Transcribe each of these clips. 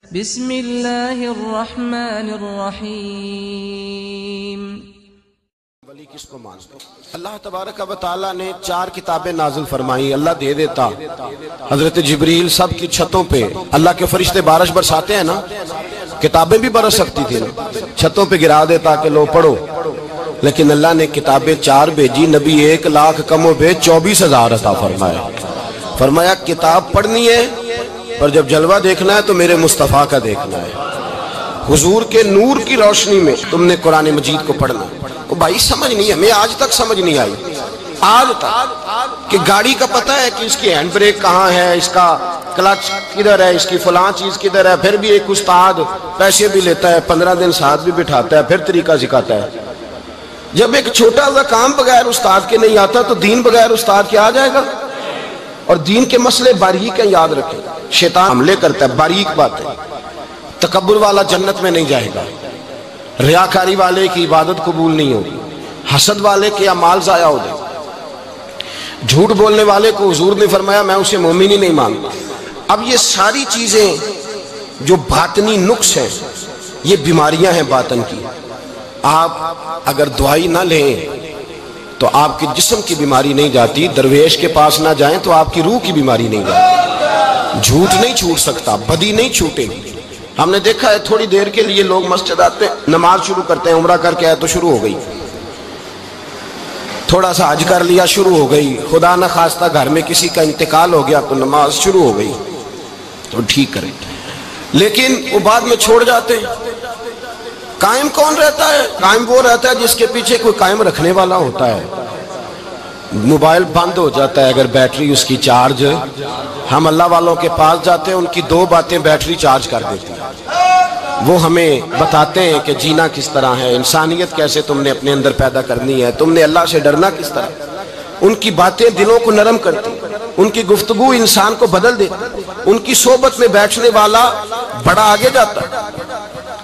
بسم اللہ الرحمن الرحیم۔ ولی کس کو مانتے ہیں؟ اللہ تبارک و تعالیٰ نے 4 کتابیں نازل فرمائی، اللہ دے دیتا حضرت جبریل سب کی چھتوں پہ، اللہ کے فرشتے بارش برساتے ہیں نا، کتابیں بھی برس سکتی تھی نا، چھتوں پہ گرا دیتا کہ لو پڑھو، لیکن اللہ نے کتابیں 4 بھیجی، نبی 1 لاکھ کم و بیش 24,000 عطا فرمایا کتاب پڑھنی ہے، پر جب جلوہ دیکھنا ہے تو میرے مصطفیٰ کا دیکھنا ہے، حضور کے نور کی روشنی میں تم نے قرآن مجید کو پڑھنا ہے۔ وہ بھائی سمجھ نہیں ہے، میں آج تک سمجھ نہیں آئی، آج تک کہ گاڑی کا پتہ ہے کہ اس کی ہینڈ بریک کہاں ہے، اس کا کلچ کدھر ہے، اس کی فلاں چیز کدھر ہے، پھر بھی ایک استاد پیسے بھی لیتا ہے، 15 دن ساتھ بھی بٹھاتا ہے، پھر طریقہ سکھاتا ہے۔ جب ایک چھوٹا سا کام بغیر استاد کے نہیں آتا تو دین بغیر استاد کے آ جائے گا؟ اور دین کے مسئلے باریک ہیں، یاد رکھیں، شیطان حملے کرتا ہے، باریک بات ہے۔ تکبر والا جنت میں نہیں جائے گا، ریاکاری والے کی عبادت قبول نہیں ہوگی، حسد والے کے اعمال ضائع ہو جائے، جھوٹ بولنے والے کو حضور نے فرمایا میں اسے مومن ہی نہیں مانتا۔ اب یہ ساری چیزیں جو باطنی نقص ہیں، یہ بیماریاں ہیں باطن کی، آپ اگر دوائی نہ لیں تو آپ کے جسم کی بیماری نہیں جاتی، درویش کے پاس نہ جائیں تو آپ کی روح کی بیماری نہیں جاتی۔ جھوٹ نہیں چھوٹ سکتا، بدی نہیں چھوٹے گی۔ ہم نے دیکھا ہے تھوڑی دیر کے لیے لوگ مسجد آتے ہیں، نماز شروع کرتے ہیں، عمرہ کر کے آئے تو شروع ہو گئی، تھوڑا سا حج کر لیا شروع ہو گئی، خدا نہ خواستہ گھر میں کسی کا انتقال ہو گیا تو نماز شروع ہو گئی، تو ٹھیک کریں، لیکن وہ بعد میں چھوڑ جاتے ہیں۔ قائم کون رہتا ہے؟ قائم وہ رہتا ہے جس کے پیچھے کوئی قائم رکھنے والا ہوتا ہے۔ موبائل بند ہو جاتا ہے اگر بیٹری اس کی چارج، ہم اللہ والوں کے پاس جاتے ہیں، ان کی 2 باتیں بیٹری چارج کر دیتی ہیں، وہ ہمیں بتاتے ہیں کہ جینا کس طرح ہے، انسانیت کیسے تم نے اپنے اندر پیدا کرنی ہے، تم نے اللہ سے ڈرنا کس طرح۔ ان کی باتیں دلوں کو نرم کرتی، ان کی گفتگو انسان کو بدل دیتی، ان کی صحبت میں بیٹھنے والا بڑا آگے جاتا ہے،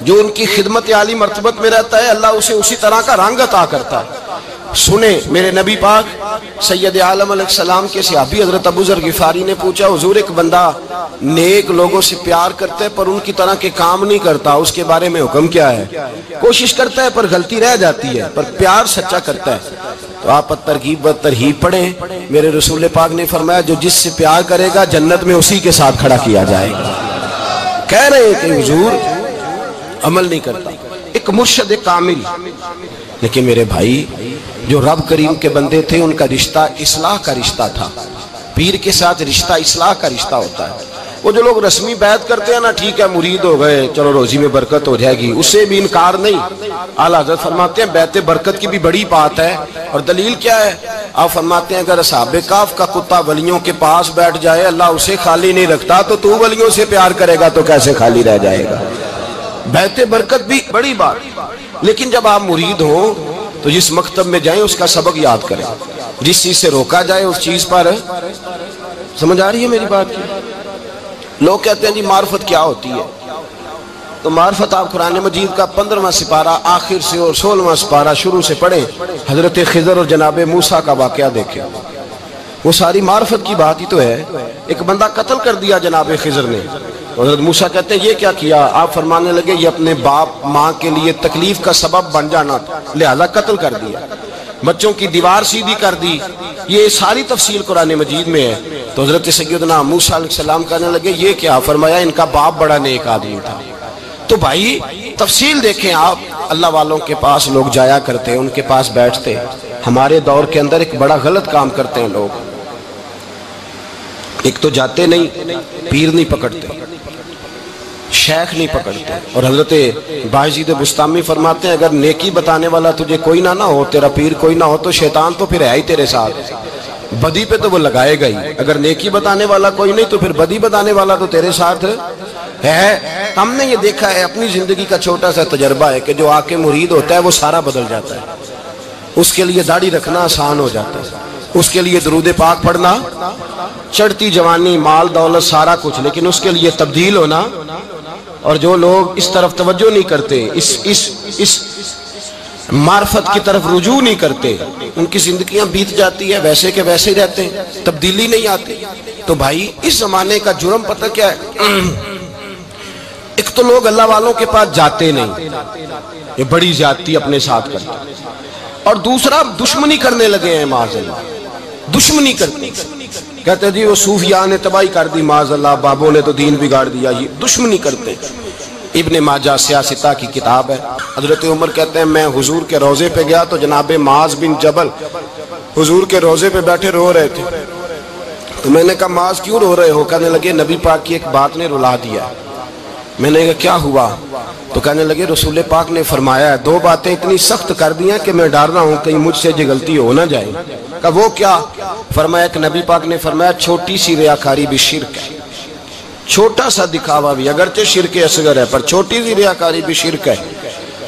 جو ان کی خدمت عالی مرتبت میں رہتا ہے اللہ اسے اسی طرح کا رنگ عطا کرتا ہے۔ سنیں، میرے نبی پاک سید عالم علیہ السلام کے صحابی حضرت ابو ذر غفاری نے پوچھا حضور ایک بندہ نیک لوگوں سے پیار کرتا ہے پر ان کی طرح کے کام نہیں کرتا، اس کے بارے میں حکم کیا ہے؟ کوشش کرتا ہے پر غلطی رہ جاتی ہے، پر پیار سچا کرتا ہے، تو آپ ترغیب و ترہیب پڑھیں۔ میرے رسول پاک نے فرمایا جو جس سے پیار کرے گا جنت میں اسی کے ساتھ کھڑا کیا جائے گا۔ کہہ رہے ہیں کہ حضور عمل نہیں کرتا، ایک مرشد کامل، لیکن میرے بھائی جو رب کریم کے بندے تھے ان کا رشتہ اصلاح کا رشتہ تھا، پیر کے ساتھ رشتہ اصلاح کا رشتہ ہوتا ہے۔ وہ جو لوگ رسمی بیعت کرتے ہیں نا، ٹھیک ہے مرید ہو گئے چلو روزی میں برکت ہو جائے گی، اس سے بھی انکار نہیں۔ اعلیٰ حضرت فرماتے ہیں بیعت برکت کی بھی بڑی بات ہے، اور دلیل کیا ہے؟ آپ فرماتے ہیں اگر اصحاب کہف کا کتا ولیوں کے پاس بیٹھ جائے اللہ اسے خالی نہیں رکھتا، تو تو ولیوں سے پیار کرے گا تو کیسے خالی رہ جائے گا؟ بیعت برکت بھی بڑی بات، لیکن جب آپ مرید ہوں تو جس مکتب میں جائیں اس کا سبق یاد کریں، جس چیز سے روکا جائے اس چیز پر، سمجھ آ رہی ہے میری بات کی؟ لوگ کہتے ہیں جی معرفت کیا ہوتی ہے، تو معرفت آپ قرآن مجید کا 15واں سپارہ آخر سے اور 16واں سپارہ شروع سے پڑھیں، حضرت خضر اور جناب موسیٰ کا واقعہ دیکھیں، وہ ساری معرفت کی بات ہی تو ہے۔ ایک بندہ قتل کر دیا جناب خضر نے، حضرت موسیٰ کہتے ہیں یہ کیا کیا؟ آپ فرمانے لگے یہ اپنے باپ ماں کے لیے تکلیف کا سبب بن جانا لہذا قتل کر دیا، بچوں کی دیوار سیدھی کر دی، یہ ساری تفصیل قرآن مجید میں ہے۔ تو حضرت سیدنا موسیٰ علیہ السلام کہنے لگے یہ کیا؟ فرمایا ان کا باپ بڑا نیک آدمی تھا۔ تو بھائی تفصیل دیکھیں آپ، اللہ والوں کے پاس لوگ جایا کرتے ہیں، ان کے پاس بیٹھتے ہیں۔ ہمارے دور کے اندر ایک بڑا غلط کام کرتے ہیں لوگ، ایک تو جاتے نہیں، پیر نہیں پکڑتے، شیخ نہیں پکڑتے، اور حضرت باجید بستامی فرماتے ہیں اگر نیکی بتانے والا تجھے کوئی نہ ہو، تیرا پیر کوئی نہ ہو، تو شیطان تو پھر ہے ہی تیرے ساتھ، بدی پہ تو وہ لگائے گا ہی۔ اگر نیکی بتانے والا کوئی نہیں تو پھر بدی بتانے والا تو تیرے ساتھ ہے۔ ہم نے یہ دیکھا ہے، اپنی زندگی کا چھوٹا سا تجربہ ہے کہ جو آ کے مرید ہوتا ہے وہ سارا بدل جاتا ہے، اس کے لیے داڑھی رکھنا آسان ہو جاتا ہے، اس کے لیے درود پاک پڑھنا، چڑھتی جوانی مال دولت سارا کچھ، لیکن اس کے لیے تبدیل ہونا۔ اور جو لوگ اس طرف توجہ نہیں کرتے، اس معرفت کی طرف رجوع نہیں کرتے، ان کی زندگیاں بیت جاتی ہے ویسے کہ ویسے ہی رہتے ہیں، تبدیلی نہیں آتی۔ تو بھائی اس زمانے کا جرم پتہ کیا ہے؟ ایک تو لوگ اللہ والوں کے پاس جاتے نہیں، یہ بڑی زیادتی اپنے ساتھ کرتے، اور دوسرا دشمنی کرنے لگے ہیں معاذ اللہ، دشمنی کرتے کہتے جی وہ صوفیاء نے تباہی کر دی معاذ اللہ، بابوں نے تو دین بگاڑ دیا، یہ دشمنی کرتے ہیں۔ ابن ماجہ سیاستہ کی کتاب ہے، حضرت عمر کہتے ہیں میں حضور کے روضے پہ گیا تو جناب معاذ بن جبل حضور کے روضے پہ بیٹھے رو رہے تھے، تو میں نے کہا معاذ کیوں رو رہے ہو؟ کہنے لگے نبی پاک کی ایک بات نے رلا دیا۔ میں نے کہا کیا ہوا؟ تو کہنے لگے رسول پاک نے فرمایا ہے، دو باتیں اتنی سخت کر دی ہیں کہ میں ڈر رہا ہوں کہیں مجھ سے یہ غلطی ہو نہ جائے۔ کہا وہ کیا؟ فرمایا کہ نبی پاک نے فرمایا چھوٹی سی ریاکاری بھی شرک ہے، چھوٹا سا دکھاوا بھی، اگرچہ شرک اصغر ہے پر چھوٹی سی ریاکاری بھی شرک ہے۔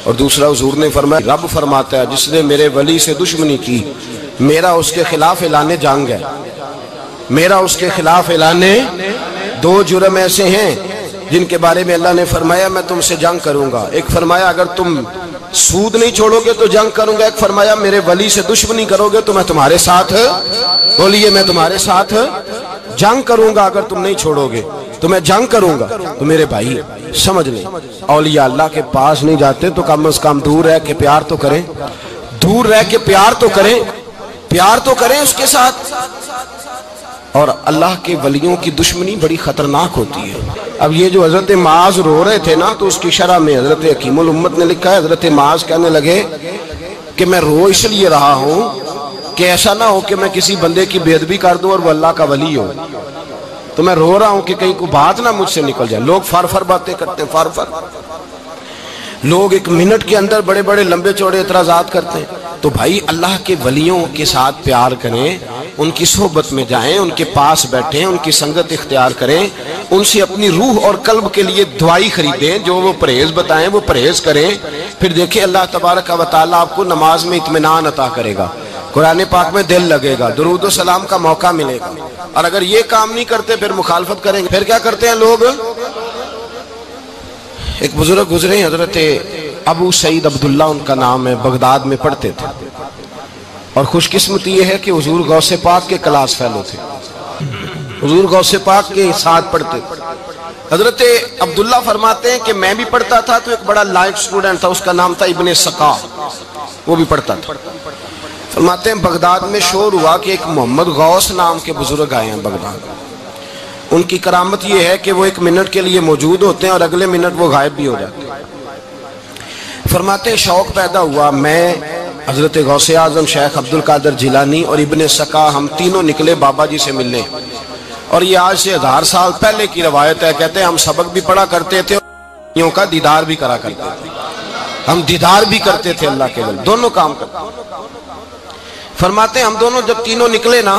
اور دوسرا حضور نے فرمایا رب فرماتا ہے جس نے میرے ولی سے دشمنی کی میرا اس کے خلاف اعلان جنگ ہے، میرا اس کے خلاف اعلان، دو جرم ایسے ہیں جن کے بارے میں اللہ نے فرمایا میں تم سے جنگ کروں گا، ایک فرمایا اگر تم سود نہیں چھوڑو گے تو جنگ کروں گا، ایک فرمایا میرے ولی سے دشمنی کرو گے تو میں تمہارے ساتھ، بولیے میں تمہارے ساتھ جنگ کروں گا، اگر تم نہیں چھوڑو گے تو میں جنگ کروں گا۔ تو میرے بھائی سمجھ لیں اولیاء اللہ کے پاس نہیں جاتے تو کم از کم دور رہ کے پیار تو کریں، دور رہ کے پیار تو کریں، پیار تو کریں اس کے ساتھ۔ اور اللہ کے ولیوں کی دشمنی بڑی خطرناک ہوتی ہے۔ اب یہ جو حضرت معاذ رو رہے تھے نا تو اس کی شرح میں حضرت حکیم الامت نے لکھا ہے حضرت معاذ کہنے لگے کہ میں رو اس لیے رہا ہوں کہ ایسا نہ ہو کہ میں کسی بندے کی بے ادبی کر دوں اور وہ اللہ کا ولی ہو، تو میں رو رہا ہوں کہ کہیں کوئی بات نہ مجھ سے نکل جائے۔ لوگ فار باتیں کرتے ہیں، فار لوگ ایک منٹ کے اندر بڑے بڑے لمبے چوڑے اعتراضات کرتے ہیں۔ تو بھائی اللہ کے ولیوں کے ساتھ پیار کریں، ان کی صحبت میں جائیں، ان کے پاس بیٹھیں، ان کی سنگت اختیار کریں، ان سے اپنی روح اور قلب کے لیے دعائی خریدیں، جو وہ پرہیز بتائیں وہ پرہیز کریں، پھر دیکھیں اللہ تبارک و تعالیٰ آپ کو نماز میں اطمینان عطا کرے گا، قرآن پاک میں دل لگے گا، درود و سلام کا موقع ملے گا۔ اور اگر یہ کام نہیں کرتے پھر مخالفت کریں گے، پھر کیا کرتے ہیں لوگ؟ ایک بزرگ گزرے حضرت ابو سعید عبداللہ ان کا نام ہے، بغداد میں پڑھتے تھے، اور خوش قسمتی یہ ہے کہ حضور غوث پاک کے کلاس فیلو تھے، حضور غوث پاک کے ساتھ پڑھتے تھے۔ حضرت عبداللہ فرماتے ہیں کہ میں بھی پڑھتا تھا تو ایک بڑا لائق سٹوڈنٹ تھا، اس کا نام تھا ابن سقا، وہ بھی پڑھتا تھا۔ فرماتے ہیں بغداد میں شور ہوا کہ ایک محمد غوث نام کے بزرگ آئے ہیں بغداد، ان کی کرامت یہ ہے کہ وہ ایک منٹ کے لیے موجود ہوتے ہیں اور اگلے منٹ وہ غائب بھی ہو جاتے ہیں۔ فرماتے ہیں شوق پیدا ہوا، میں حضرت غوث اعظم شیخ عبد القادر جیلانی اور ابن سقا ہم تینوں نکلے بابا جی سے ملنے، اور یہ آج سے 1000 سال پہلے کی روایت ہے، کہتے ہیں ہم سبق بھی پڑھا کرتے تھے اور کا دیدار بھی کرا کرتے تھے، ہم دیدار بھی کرتے تھے اللہ کے ولی، دونوں کام کرتے۔ فرماتے ہیں ہم دونوں جب تینوں نکلے نا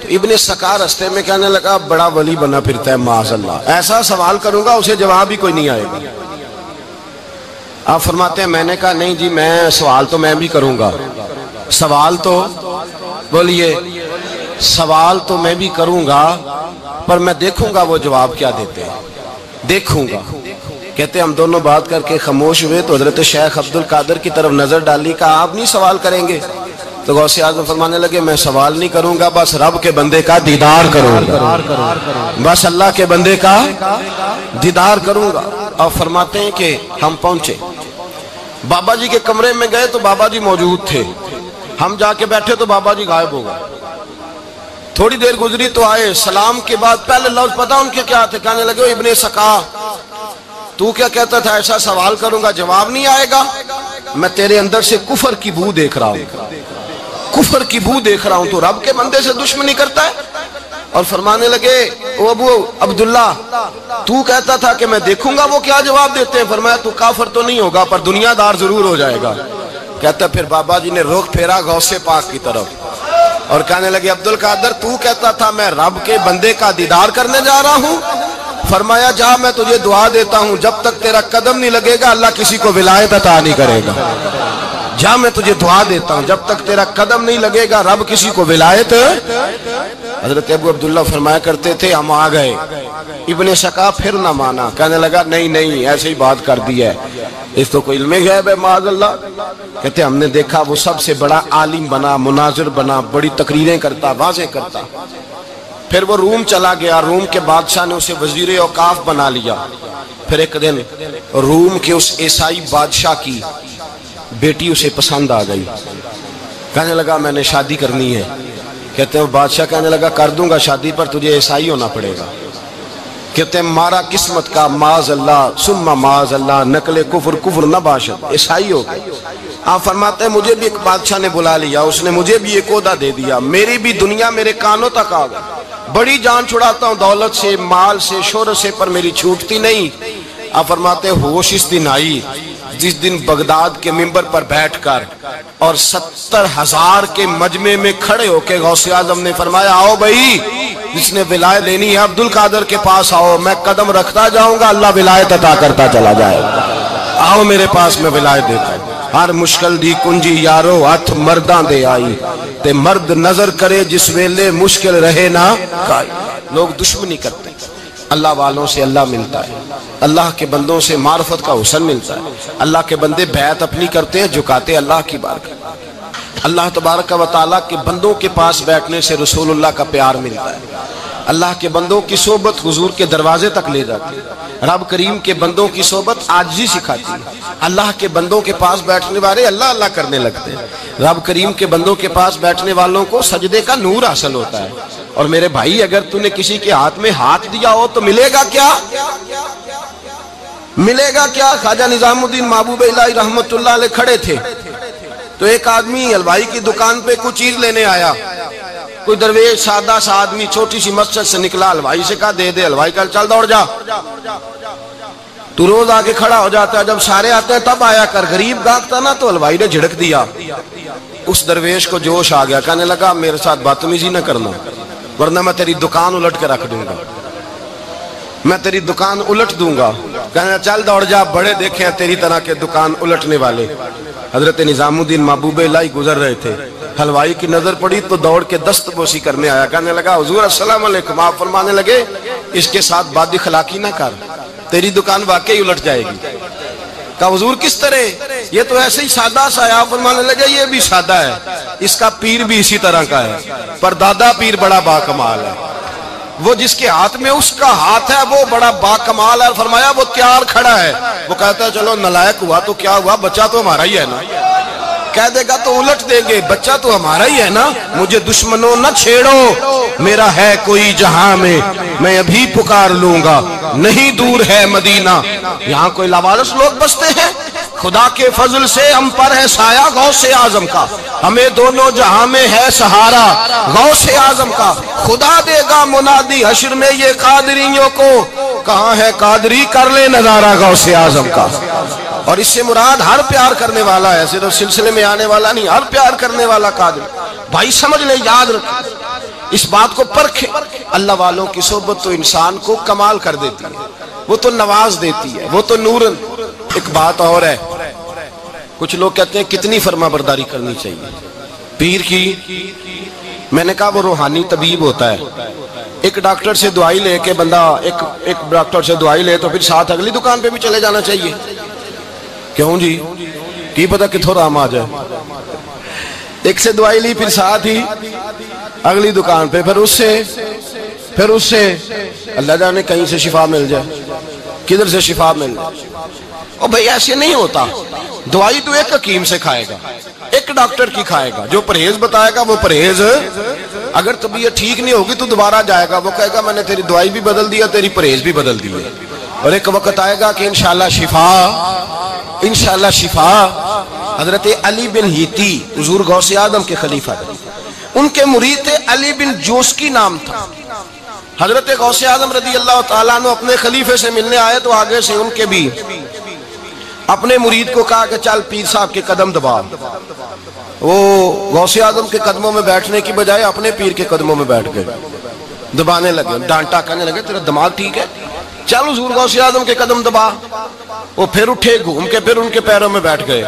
تو ابن سقا رستے میں کہنے لگا بڑا ولی بنا پھرتا ہے معاذ اللہ، ایسا سوال کروں گا اسے جواب ہی کوئی نہیں آئے گا۔ آپ فرماتے ہیں میں نے کہا نہیں جی میں سوال تو میں بھی کروں گا، سوال تو بولیے سوال تو میں بھی کروں گا، پر میں دیکھوں گا وہ جواب کیا دیتے ہیں، دیکھوں گا۔ کہتے ہم دونوں بات کر کے خاموش ہوئے تو حضرت شیخ عبد القادر کی طرف نظر ڈالی، کہا آپ نہیں سوال کریں گے؟ تو غوث اعظم فرمانے لگے میں سوال نہیں کروں گا، بس رب کے بندے کا دیدار کروں گا، بس اللہ کے بندے کا دیدار کروں گا۔ اور فرماتے ہیں کہ ہم پہنچے بابا جی کے کمرے میں گئے تو بابا جی موجود تھے، ہم جا کے بیٹھے تو بابا جی غائب ہو گئے۔ تھوڑی دیر گزری تو آئے، سلام کے بعد پہلے لفظ پتہ ان کے کیا تھے؟ کہنے لگے ابن سقا تو کیا کہتا تھا ایسا سوال کروں گا جواب نہیں آئے گا؟ میں تیرے اندر سے کفر کی بو دیکھ رہا ہوں، کفر کی بو دیکھ رہا ہوں، تو رب کے بندے سے دشمنی کرتا ہے۔ اور فرمانے لگے او ابو عبداللہ تو کہتا تھا کہ میں دیکھوں گا وہ کیا جواب دیتے ہیں۔ فرمایا تو کافر تو نہیں ہوگا پر دنیا دار ضرور ہو جائے گا۔ کہتا پھر بابا جی نے رخ پھیرا غوث پاک کی طرف اور کہنے لگے عبد القادر تو کہتا تھا میں رب کے بندے کا دیدار کرنے جا رہا ہوں، فرمایا جا میں تجھے دعا دیتا ہوں جب تک تیرا قدم نہیں لگے گا اللہ کسی کو ولایت عطا نہیں کرے گا، جا میں تجھے دعا دیتا ہوں جب تک تیرا قدم نہیں لگے گا رب کسی کو ولایت۔ حضرت ابو عبداللہ فرمایا کرتے تھے ہم آ گئے، ابن سقا پھر نہ مانا، کہنے لگا نہیں نہیں ایسے ہی بات کر دی ہے، اس تو کوئی علم غیب ہے معاذ اللہ۔ کہتے ہم نے دیکھا وہ سب سے بڑا عالم بنا، مناظر بنا، بڑی تقریریں کرتا، واضح کرتا۔ پھر وہ روم چلا گیا، روم کے بادشاہ نے اسے وزیر اوقاف بنا لیا۔ پھر ایک دن روم کے اس عیسائی بادشاہ کی بیٹی اسے پسند آ گئی، کہنے لگا میں نے شادی کرنی ہے۔ کہتے ہیں بادشاہ کہنے لگا کر دوں گا شادی، پر تجھے عیسائی ہونا پڑے گا۔ کہتے ہیں مارا قسمت کا معاذ اللہ ثم معاذ اللہ، نقل کفر کفر نہ باشد، عیسائی ہو گئے۔ آپ فرماتے ہیں مجھے بھی ایک بادشاہ نے بلا لیا، اس نے مجھے بھی ایک عہدہ دے دیا، میری بھی دنیا میرے کانوں تک آ گئی، بڑی جان چھڑاتا ہوں دولت سے، مال سے، شہرت سے، پر میری چھوٹتی نہیں۔ آپ فرماتے ہیں ہوش اس دن آئی جس دن بغداد کے منبر پر بیٹھ کر اور 70,000 کے مجمع میں کھڑے ہو کے غوث اعظم نے فرمایا آؤ بھائی، جس نے ولایت لینی ہے عبد القادر کے پاس آؤ، میں قدم رکھتا جاؤں گا، اللہ ولایت عطا کرتا چلا جائے گا، آؤ میرے پاس میں ولایت دیتا ہوں۔ ہر مشکل دی کنجی یارو ہاتھ مرداں دے آئی، تے مرد نظر کرے جس ویلے مشکل رہے نہ کائی۔ لوگ دشمنی کرتے ہیں، اللہ والوں سے اللہ ملتا ہے، اللہ کے بندوں سے معرفت کا حسن ملتا ہے، اللہ کے بندے بیعت اپنی کرتے ہیں، جھکاتے اللہ کی بارگاہ۔ اللہ تبارک و تعالیٰ کے بندوں کے پاس بیٹھنے سے رسول اللہ کا پیار ملتا ہے، اللہ کے بندوں کی صحبت حضور کے دروازے تک لے جاتی ہے، رب کریم کے بندوں کی صحبت عاجزی سکھاتی ہے، اللہ کے بندوں کے پاس بیٹھنے والے اللہ اللہ کرنے لگتے ہیں، رب کریم کے بندوں کے پاس بیٹھنے والوں کو سجدے کا نور حاصل ہوتا ہے۔ اور میرے بھائی اگر تو نے کسی کے ہاتھ میں ہاتھ دیا ہو تو ملے گا کیا؟ ملے گا کیا؟ خواجہ نظام الدین محبوب الہی رحمت اللہ علیہ کھڑے تھے تو ایک آدمی حلوائی کی دکان پہ کچھ چیز لینے آیا، کوئی درویش سادہ سا آدمی چھوٹی سی مسجد سے نکلا، حلوائی سے کہا دے دے، حلوائی کہا چل دوڑ جا، تو روز آگے کھڑا ہو جاتا ہے، جب سارے آتے ہیں تب آیا کر، غریب گاہک تھا نا تو حلوائی نے جھڑک دیا۔ اس درویش کو جوش آ گیا، کہنے لگا میرے ساتھ بدتمیزی نہ کرنا ورنہ میں تیری دکان الٹ کے رکھ دوں گا، میں تیری دکان الٹ دوں گا۔ کہنے چل دوڑ جا، بڑے دیکھیں تیری طرح کے دکان الٹنے والے۔ حضرت نظام الدین محبوب الہی گزر رہے تھے، حلوائی کی نظر پڑی تو دوڑ کے دست بوسی کرنے آیا، کہنے لگا حضور السلام علیکم۔ آپ فرمانے لگے اس کے ساتھ بد اخلاقی نہ کر، تیری دکان واقعی الٹ جائے گی۔ کہا حضور کس طرح؟ یہ تو ایسے ہی سادہ سا ہے۔ آپ فرمانے لگے یہ بھی سادہ ہے، اس کا پیر بھی اسی طرح کا ہے، پر دادا پیر بڑا باکمال ہے، وہ جس کے ہاتھ میں اس کا ہاتھ ہے وہ بڑا باکمال ہے۔ فرمایا وہ تیار کھڑا ہے، وہ کہتا ہے چلو نالائق ہوا تو کیا ہوا، بچہ تو ہمارا ہی ہے نا، کہہ دے گا تو الٹ دیں گے، بچہ تو ہمارا ہی ہے نا، مجھے دشمنوں نہ چھیڑو، میرا ہے کوئی جہاں میں ابھی پکار لوں گا، نہیں دور ہے مدینہ۔ یہاں کوئی لاوارث لوگ بستے ہیں، خدا کے فضل سے ہم پر ہے سایہ غوث اعظم کا، ہمیں دونوں جہاں میں ہے سہارا غوث اعظم کا، خدا دے گا منادی حشر میں یہ قادریوں کو، کہاں ہے قادری کر لے نظارہ غوث اعظم کا۔ اور اس سے مراد ہر پیار کرنے والا ہے، صرف سلسلے میں آنے والا نہیں، ہر پیار کرنے والا قادر۔ بھائی سمجھ لیں، یاد رکھیں، اس بات کو پرکھیں، اللہ والوں کی صحبت تو انسان کو کمال کر دیتی ہے، وہ تو نواز دیتی ہے، وہ تو نورن۔ ایک بات اور ہے، کچھ لوگ کہتے ہیں کتنی فرما برداری کرنی چاہیے پیر کی؟ میں نے کہا وہ روحانی طبیب ہوتا ہے، ایک ڈاکٹر سے دوائی لے کے بندہ ایک ڈاکٹر سے دوائی لے تو پھر ساتھ اگلی دکان پہ بھی چلے جانا چاہیے، کیوں جی؟ کی پتہ کتھوں رام آ جائے، ایک سے دوائی لی پھر ساتھ ہی اگلی دکان پہ، پھر اس سے اللہ جانے کہیں سے شفا مل جائے، کدھر سے شفا مل جائے۔ اور بھئی ایسے نہیں ہوتا، دوائی تو ایک حکیم سے کھائے گا، ایک ڈاکٹر کی کھائے گا، جو پرہیز بتائے گا وہ پرہیز، اگر طبیعت ٹھیک نہیں ہوگی تو دوبارہ جائے گا، وہ کہے گا میں نے تیری دوائی بھی بدل دیا، تیری پرہیز بھی بدل دی ہے، اور ایک وقت آئے گا کہ انشاءاللہ شفا۔ حضرت علی بن ہیتی حضور غوث اعظم کے خلیفہ تھے، ان کے مرید تھے علی بن جوسکی نام تھا۔ حضرت غوث اعظم رضی اللہ تعالیٰ عنہ اپنے خلیفے سے ملنے آئے تو آگے سے ان کے بھی اپنے مرید کو کہا کہ چل پیر صاحب کے قدم دبا۔ وہ غوث اعظم کے قدموں میں بیٹھنے کی بجائے اپنے پیر کے قدموں میں بیٹھ گئے، دبانے لگے، ڈانٹا، کہنے لگے تیرا دماغ ٹھیک ہے، چل حضور غوث اعظم کے قدم دبا۔ وہ پھر اٹھے، گھوم کے پھر ان کے پیروں میں بیٹھ گئے،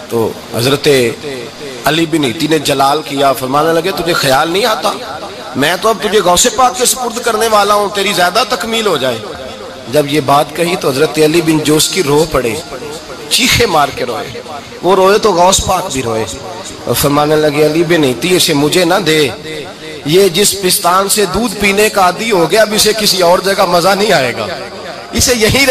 تو حضرت علی بن ہیتی نے جلال کیا، فرمانے لگے تجھے خیال نہیں آتا میں تو اب تجھے غوث پاک کے سپرد کرنے والا ہوں، تیری زیادہ تکمیل ہو جائے۔ جب یہ بات کہی تو حضرت علی بن جوسکی رو پڑے، چیخے مار کے روئے، وہ روئے تو غوث پاک بھی روئے، اور فرمانے لگے علی بن ہیتی اسے مجھے نہ دے، یہ جس پستان سے دودھ پینے کا عادی ہو گیا اب اسے کسی اور جگہ مزہ نہیں آئے گا، اسے یہی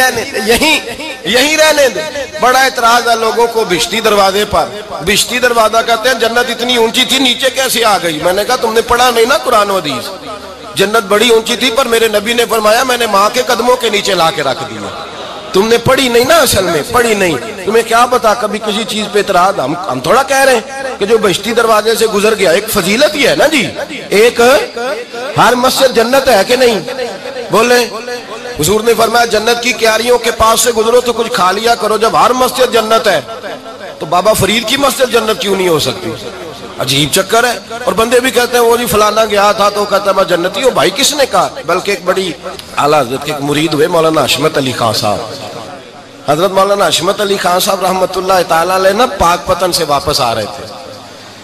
رہنے دے۔ بڑا اعتراض ہے لوگوں کو بہشتی دروازے پر۔ بہشتی دروازہ کہتے ہیں جنت اتنی اونچی تھی نیچے کیسے آ گئی؟ میں نے کہا تم نے پڑھا نہیں نا قرآن و حدیث، جنت بڑی اونچی تھی پر میرے نبی نے فرمایا میں نے ماں کے قدموں کے نیچے لا کے رکھ دیا۔ تم نے پڑھی نہیں نا، اصل میں پڑھی نہیں، تمہیں کیا پتا کبھی کسی چیز پہ اعتراض۔ ہم تھوڑا کہہ رہے ہیں کہ جو بہشتی دروازے سے گزر گیا، ایک فضیلت ہی ہے نا جی، ایک ہر مسجد جنت ہے کہ نہیں؟ بولیں۔ حضور نے فرمایا جنت کی کیاریوں کے پاس سے گزرو تو کچھ کھا لیا کرو، جب ہر مسجد جنت ہے تو بابا فرید کی مسجد جنت کیوں نہیں ہو سکتی؟ عجیب چکر ہے۔ اور بندے بھی کہتے ہیں وہ جی فلانا گیا تھا تو کہتا ہے میں جنتی ہوں۔ بھائی کس نے کہا؟ بلکہ ایک بڑی اعلیٰ حضرت کے ایک مرید ہوئے مولانا حشمت علی خان صاحب، حضرت مولانا حشمت علی خان صاحب رحمۃ اللہ تعالیٰ علیہ نا پاک پتن سے واپس آ رہے تھے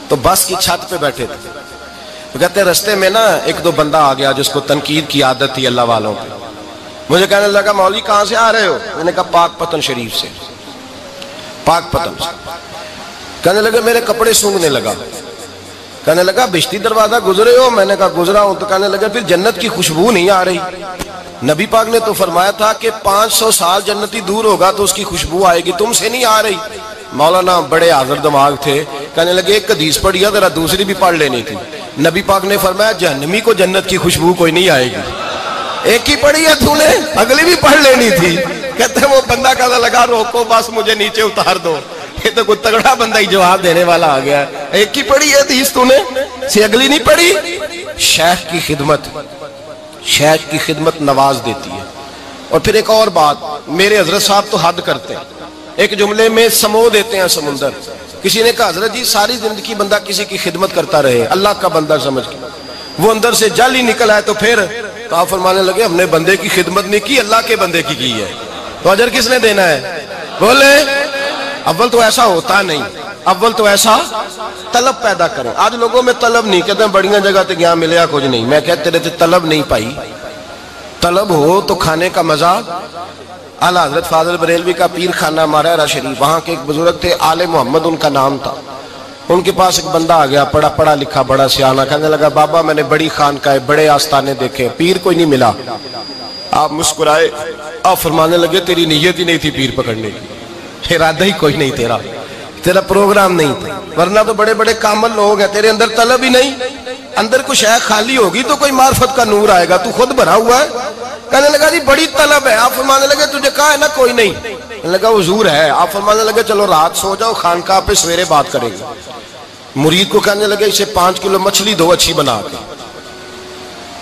تو بس کی چھت پہ بیٹھے تھے، وہ کہتے ہیں رستے میں نا ایک دو بندہ آ گیا جس کو تنقید کی عادت تھی اللہ والوں پہ، مجھے کہنے لگا مولوی کہاں سے آ رہے ہو؟ میں نے کہا پاک پتن شریف سے، پاک پتن سے۔ کہنے لگے میرے کپڑے سونگنے لگا، کہنے لگا بہشتی دروازہ گزرے ہو؟ میں نے کہا گزرا ہوں۔ تو کہنے لگا پھر جنت کی خوشبو نہیں آ رہی؟ نبی پاک نے تو فرمایا تھا کہ 500 سال جنتی دور ہوگا تو اس کی خوشبو آئے گی، تم سے نہیں آ رہی؟ مولانا بڑے حاضر دماغ تھے، کہنے لگے ایک حدیث پڑھی ہے ذرا دوسری بھی پڑھ لینی تھی۔ نبی پاک نے فرمایا جہنمی کو جنت کی خوشبو کوئی نہیں آئے گی، ایک ہی پڑھی ہے تو نے، اگلی بھی پڑھ لینی تھی۔ کہتے ہیں وہ بندہ کہنے لگا روکو بس مجھے نیچے اتار دو، یہ تو کوئی تگڑا بندہ ہی جواب دینے والا آ گیا ہے، ایک ہی پڑھی ہے حدیث تو نے، سے اگلی نہیں پڑھی۔ شیخ کی خدمت نواز دیتی ہے۔ اور پھر ایک اور بات، میرے حضرت صاحب تو حد کرتے ہیں، ایک جملے میں سمو دیتے ہیں سمندر۔ کسی نے کہا حضرت جی ساری زندگی بندہ کسی کی خدمت کرتا رہے اللہ کا بندہ سمجھ کے، وہ اندر سے جل ہی نکل آئے تو پھر تو آپ فرمانے لگے ہم نے بندے کی خدمت نہیں کی، اللہ کے بندے کی ہے، تو اجر کس نے دینا ہے؟ بولے اول تو ایسا ہوتا نہیں، اول تو ایسا طلب پیدا کریں۔ آج لوگوں میں طلب نہیں، کہتے ہیں بڑیاں جگہ تے گیا ملیا کچھ نہیں، میں کہتے تیرے تے طلب نہیں پائی، طلب ہو تو کھانے کا مزہ۔ اعلیٰ حضرت فاضل بریلوی کا پیر خانہ مارہرہ شریف، وہاں کے ایک بزرگ تھے آل محمد ان کا نام تھا، ان کے پاس ایک بندہ آ گیا پڑھا لکھا بڑا سیانہ، کہنے لگا بابا میں نے بڑی خانقاہ بڑے آستانے دیکھے پیر کوئی نہیں ملا۔ آپ مسکرائے، آپ فرمانے لگے تیری نیت ہی نہیں تھی پیر پکڑنے کی، ارادہ ہی کوئی نہیں تیرا پروگرام نہیں تھا، ورنہ تو بڑے بڑے کامل لوگ ہیں، تیرے اندر طلب ہی نہیں، اندر کچھ ہے خالی ہوگی تو کوئی معرفت کا نور آئے گا، تو خود بھرا ہوا ہے۔ کہنے لگا جی بڑی طلب ہے، آپ فرمانے لگے تجھے کہا ہے نا کوئی نہیں؟ کہنے لگا حضور ہے، آپ فرمانے لگے چلو رات سو جاؤ خانقاہ پہ سویرے بات کریں گے۔ مرید کو کہنے لگے اسے 5 کلو مچھلی دو اچھی بنا کے،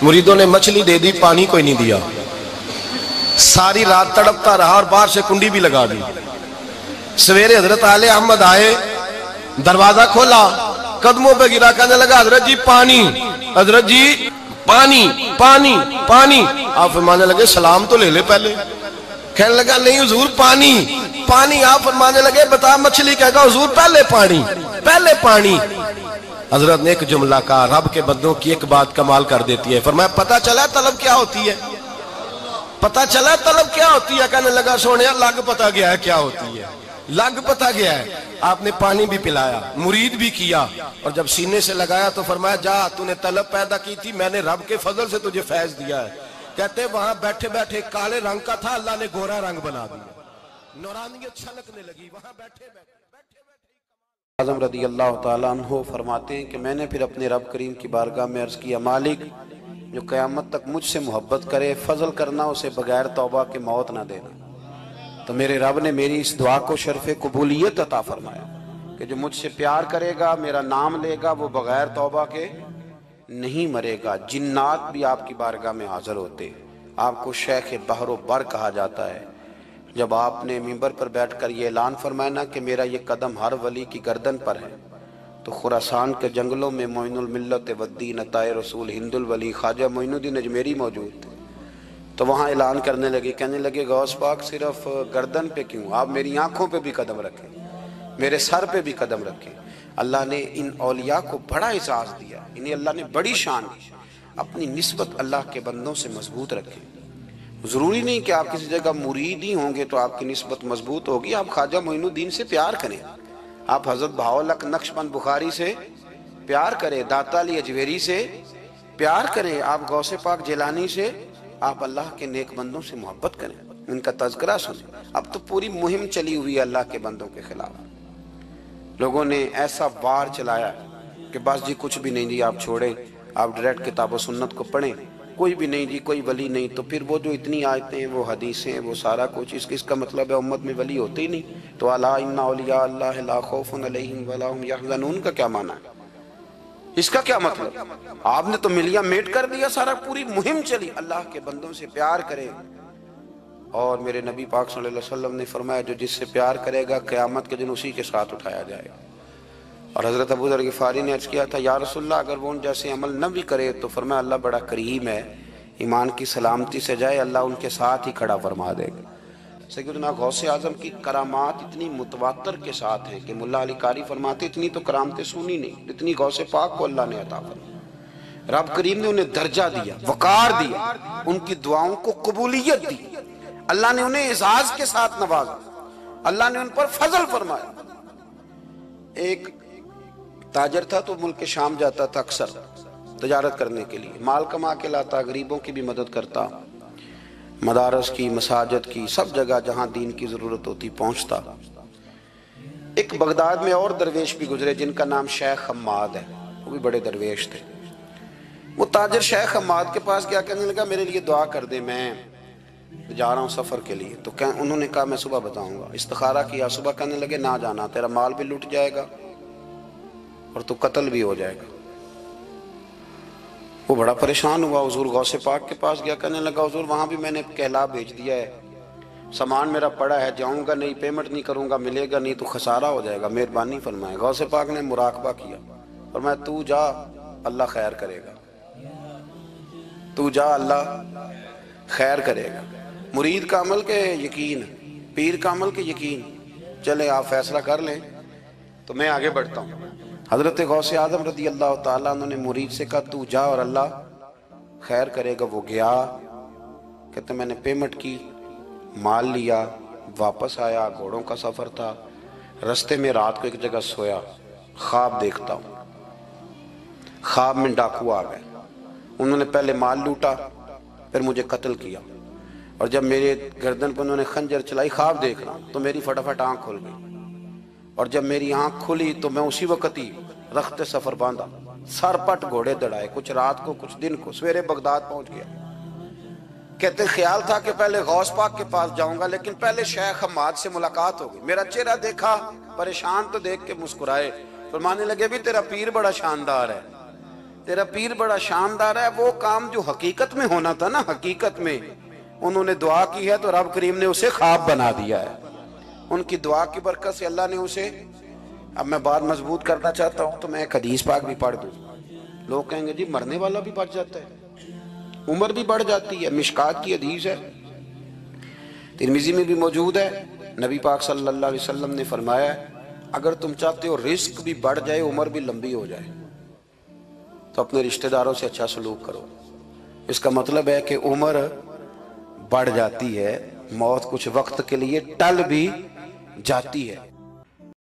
مریدوں نے مچھلی دے دی، پانی کوئی نہیں دیا، ساری رات تڑپتا رہا اور باہر سے کنڈی بھی لگا دی۔ سویرے حضرت آل احمد آئے، دروازہ کھولا، قدموں پہ گرا، کہنے لگا حضرت جی پانی، حضرت جی پانی پانی پانی۔ آپ فرمانے لگے سلام تو لے لے پہلے، کہنے لگا نہیں حضور پانی پانی۔ آپ فرمانے لگے بتا مچھلی کہے گا حضور پہلے پانی پہلے پانی۔ حضرت نے ایک جملہ کہا، رب کے بندوں کی ایک بات کمال کر دیتی ہے، فرمایا پتہ چلا طلب کیا ہوتی ہے؟ پتہ چلا طلب کیا ہوتی ہے؟ کہنے لگا سونیا لگ پتہ گیا ہے کیا ہوتی ہے، لگ پتہ گیا ہے۔ آپ نے پانی بھی پلایا، مرید بھی کیا، اور جب سینے سے لگایا تو فرمایا جا تو نے طلب پیدا کی تھی، میں نے رب کے فضل سے تجھے فیض دیا ہے۔ کہتے وہاں بیٹھے بیٹھے کالے رنگ کا تھا، اللہ نے گورا رنگ بنا دیا، نورانیت چھلکنے لگی وہاں بیٹھے بیٹھے۔ اعظم رضی اللہ تعالیٰ عنہ فرماتے ہیں کہ میں نے پھر اپنے رب کریم کی بارگاہ میں عرض کیا مالک جو قیامت تک مجھ سے محبت کرے فضل کرنا، اسے بغیر توبہ کے موت نہ دینا۔ تو میرے رب نے میری اس دعا کو شرف قبولیت عطا فرمایا کہ جو مجھ سے پیار کرے گا، میرا نام لے گا، وہ بغیر توبہ کے نہیں مرے گا۔ جنات بھی آپ کی بارگاہ میں حاضر ہوتے، آپ کو شیخ بحر و بر کہا جاتا ہے۔ جب آپ نے منبر پر بیٹھ کر یہ اعلان فرمایا نا کہ میرا یہ قدم ہر ولی کی گردن پر ہے، تو خراسان کے جنگلوں میں معین الملت والدین عطائے رسول ہند الولی خواجہ معین الدین اجمیری موجود تھے، تو وہاں اعلان کرنے لگے، کہنے لگے غوث پاک صرف گردن پہ کیوں، آپ میری آنکھوں پہ بھی قدم رکھیں، میرے سر پہ بھی قدم رکھیں۔ اللہ نے ان اولیاء کو بڑا اعزاز دیا، انہیں اللہ نے بڑی شان دی، اپنی نسبت اللہ کے بندوں سے مضبوط رکھیں۔ ضروری نہیں کہ آپ کسی جگہ مرید ہی ہوں گے تو آپ کی نسبت مضبوط ہوگی، آپ خواجہ معین الدین سے پیار کریں، آپ حضرت بہاءالحق نقشبند بخاری سے پیار کریں، داتا علی اجویری سے پیار کریں آپ غوث پاک جیلانی سے، آپ اللہ کے نیک بندوں سے محبت کریں، ان کا تذکرہ سنیں۔ اب تو پوری مہم چلی ہوئی ہے اللہ کے بندوں کے خلاف، لوگوں نے ایسا وار چلایا کہ بس جی کچھ بھی نہیں جی، آپ چھوڑیں، آپ ڈائریکٹ کتاب و سنت کو پڑھیں، کوئی بھی نہیں جی، کوئی ولی نہیں، تو پھر وہ جو اتنی آیتیں، وہ حدیثیں، وہ سارا کچھ، اس کا مطلب ہے امت میں ولی ہوتے ہی نہیں۔ تو الا ان اولیاء اللہ لا خوف علیہم ولا هم یحزنون کا کیا معنی ہے؟ اس کا کیا مطلب؟ آپ نے تو ملیا میٹ کر دیا سارا، پوری مہم چلی اللہ کے بندوں سے پیار کریں، اور میرے نبی پاک صلی اللہ علیہ وسلم نے فرمایا جو جس سے پیار کرے گا قیامت کے دن اسی کے ساتھ اٹھایا جائے گا۔ اور حضرت ابو ذر غفاری نے عرض کیا تھا یا رسول اللہ اگر وہ ان جیسے عمل نہ بھی کرے تو فرمایا اللہ بڑا کریم ہے، ایمان کی سلامتی سے جائے اللہ ان کے ساتھ ہی کھڑا فرما دے گا۔ سیدنا غوث اعظم کی کرامات اتنی متواتر کے ساتھ ہیں کہ ملا علی قاری فرماتے اتنی تو کرامتیں سنی نہیں اتنی غوث پاک کو اللہ نے عطا فرمائی۔ رب کریم نے انہیں درجہ دیا، وقار دیا، ان کی دعاؤں کو قبولیت دی، اللہ نے انہیں اعزاز کے ساتھ نوازا، اللہ نے ان پر فضل فرمایا۔ ایک تاجر تھا تو ملک شام جاتا تھا اکثر تجارت کرنے کے لیے، مال کما کے لاتا، غریبوں کی بھی مدد کرتا، مدارس کی، مساجد کی، سب جگہ جہاں دین کی ضرورت ہوتی پہنچتا۔ ایک بغداد میں اور درویش بھی گزرے جن کا نام شیخ حماد ہے، وہ بھی بڑے درویش تھے۔ وہ تاجر شیخ حماد کے پاس گیا، کہنے لگا میرے لیے دعا کر دے، میں جا رہا ہوں سفر کے لیے۔ تو انہوں نے کہا میں صبح بتاؤں گا۔ استخارہ کیا، صبح کہنے لگے نہ جانا، تیرا مال بھی لٹ جائے گا اور تو قتل بھی ہو جائے گا۔ وہ بڑا پریشان ہوا، حضور غوث پاک کے پاس گیا، کہنے لگا حضور وہاں بھی میں نے کہلا بھیج دیا ہے، سامان میرا پڑا ہے، جاؤں گا نہیں، پیمنٹ نہیں کروں گا، ملے گا نہیں تو خسارہ ہو جائے گا، مہربانی فرمائے۔ غوث پاک نے مراقبہ کیا، فرمایا تو جا اللہ خیر کرے گا، تو جا اللہ خیر کرے گا۔ مرید کا عمل کے یقین، پیر کا عمل کے یقین، چلے آپ فیصلہ کر لیں تو میں آگے بڑھتا ہوں۔ حضرت غوث اعظم رضی اللہ تعالیٰ عنہ نے مرید سے کہا تو جا اور اللہ خیر کرے گا۔ وہ گیا، کہتے میں نے پیمنٹ کی، مال لیا، واپس آیا، گھوڑوں کا سفر تھا، رستے میں رات کو ایک جگہ سویا، خواب دیکھتا ہوں، خواب میں ڈاکو آ گئے، انہوں نے پہلے مال لوٹا پھر مجھے قتل کیا، اور جب میرے گردن پر انہوں نے خنجر چلائی، خواب دیکھ رہا ہوں تو میری فٹافٹ آنکھ کھل گئی، اور جب میری آنکھ کھلی تو میں اسی وقت ہی رخت سفر باندھا، سر پٹ گھوڑے دڑائے، کچھ رات کو کچھ دن کو، سویرے بغداد پہنچ گیا۔ کہتے خیال تھا کہ پہلے غوث پاک کے پاس جاؤں گا، لیکن پہلے شیخ حماد سے ملاقات ہو گئی، میرا چہرہ دیکھا، پریشان تو دیکھ کے مسکرائے، فرمانے لگے بھی تیرا پیر بڑا شاندار ہے، تیرا پیر بڑا شاندار ہے، وہ کام جو حقیقت میں ہونا تھا نا، حقیقت میں انہوں نے دعا کی ہے تو رب کریم نے اسے خواب بنا دیا ہے، ان کی دعا کی برکت سے اللہ نے اسے۔ اب میں بات مضبوط کرنا چاہتا ہوں تو میں ایک حدیث پاک بھی پڑھ دوں، لوگ کہیں گے جی مرنے والا بھی بڑھ جاتا ہے، عمر بھی بڑھ جاتی ہے، مشکات کی حدیث ہے، ترمذی میں بھی موجود ہے، نبی پاک صلی اللہ علیہ وسلم نے فرمایا ہے اگر تم چاہتے ہو رزق بھی بڑھ جائے، عمر بھی لمبی ہو جائے، تو اپنے رشتہ داروں سے اچھا سلوک کرو۔ اس کا مطلب ہے کہ عمر بڑھ جاتی ہے، موت کچھ وقت کے لیے ٹل بھی جاتی ہے،